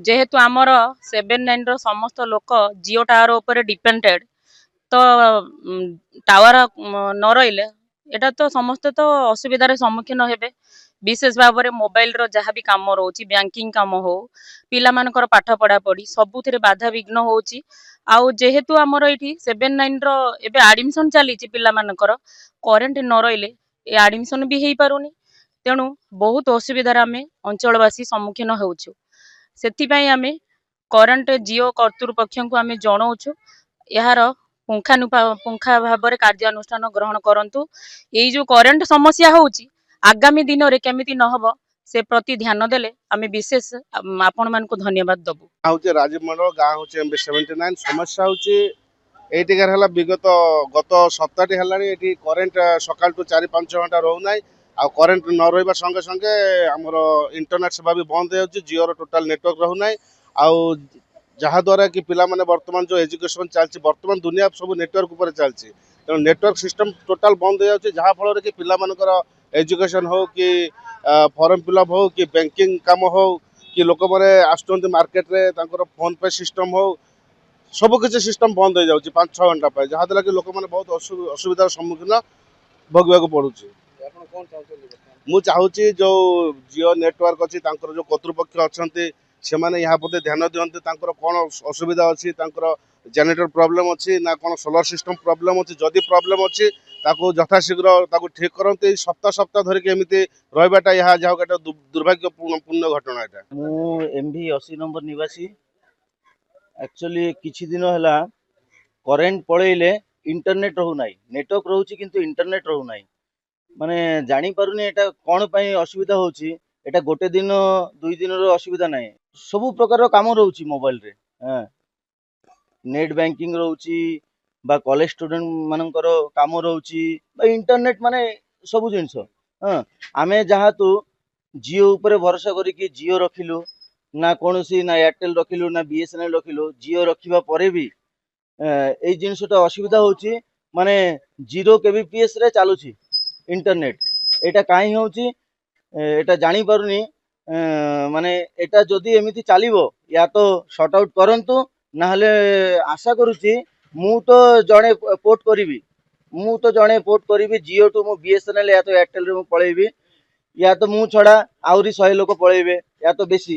जेहेतु आमर 7-9 रो समस्त लोक जियो टावर ऊपर डिपेंडेड तो टावर न रहिले एटा तो समस्त तो असुविधार सम्मुखीन हेबे। विशेष भाव में मोबाइल रो जहाँ भी काम रोची बैंकिंग काम हो पिला मानकर पाठ पढ़ा पढ़ी सबुथिरे बाधा विघ्न होची। आउ जेहेतु आमर एठी 7-9 रो एबे एडमिशन चली पिला मानकर करेंट न रहिले ए एडमिशन भी हेई पारुनी। तेणु बहुत असुविधार आमे अंचलवासी सम्मुखीन होउछु। सेथिपाई आमे करेंट जियो कर्तृपक्ष को आमे जणाउछु यार पुंखा भाव में कार्यानुष्ठान ग्रहण करंतु। एई जो करेंट समस्या होउची आगामी दिन रे केमिति न हबो से प्रति ध्यान देले आमे विशेष आपण मान को धन्यवाद दबु। हूँ राजीव मंडल गाँ हूँ एमबी 79 समस्या हूँ एटिकार है विगत गत सप्ताहटी है करेन्ट सकाल 4-5 घंटा रोना आ करेन्ट न रहा संगे संगे आमर इंटरनेट सेवा भी बंद हो जिओर टोटाल नेटवर्क रोना आउ जहाद्वारा कि पिला माने वर्तमान जो एजुकेशन चलती वर्तमान दुनिया सब नेटवर्क उपर चलती तेणु नेटवर्क सिस्टम टोटाल बंद हो जहाँफल कि पिला मानकर एजुकेशन हो कि फॉर्म फिलअप हो कि बैंकिंग काम हो कि लोक मैंने आसुँच मार्केट रे फोन पे सिस्टम हो सबकि सिस्टम बंद हो जाए 5-6 घंटा जहाँद्वारा कि लोक मैंने बहुत असुविधार सम्मुखीन भोगवाक पड़ू। मु चाहूँगी जो जियो नेटवर्क अच्छी जो कर्तृपक्ष अच्छा से मैंने यहाँ प्रति ध्यान दिखते कौन असुविधा अच्छी जेनेटर प्रोब्लेम अच्छी ना कौन सोलर सिस्टम प्रोब्लेम अच्छी जदि प्रोब्लेम अच्छी यथाशीघ्र ठीक करते सप्ताह सप्ताह धरिक एमती रहा यहाँ जहाँ गोटे दुर्भाग्यपूर्ण घटना यहाँ। मु एमवी 80 नंबर निवासी एक्चुअली किछि दिन हला करेंट पळेइले इंटरनेट रहू नाही नेटवर्क रहउची किंतु इंटरनेट रहू नाही माने जानी पारुनी एटा कोन पई असुविधा होची एटा गोटे दिन 2 दिन रो असुविधा नाही सब प्रकार काम रहउची मोबाइल रे हां नेट बैंकिंग रहउची बा कॉलेज स्टूडेंट मानकर काम रहउची बा इंटरनेट माने सब जिंस हां आमे जहा तो जियो ऊपर भरोसा करी कि जियो रखिलु ना कोनोसी ना एयरटेल रखिलु ना बीएसएनएल रखिलु जियो रखिबा परे भी এই জিনিসটা অসুবিধা হচ্ছে মানে 0 কেবিপিএস রে চালুছি इंटरनेट এটা কাই হচ্ছে এটা জানি পারুনি মানে এটা যদি এমিতি চালিবো या তো শর্ট আউট করন্তু না হলে আশা করুছি মু তো জনে পোর্ট করিবি जियो टू मु बीएसएनएल या तो एयरटेल रे मु पळेबी या तो मु छड़ा आउरी 100 लोक पळेबे या तो बेसी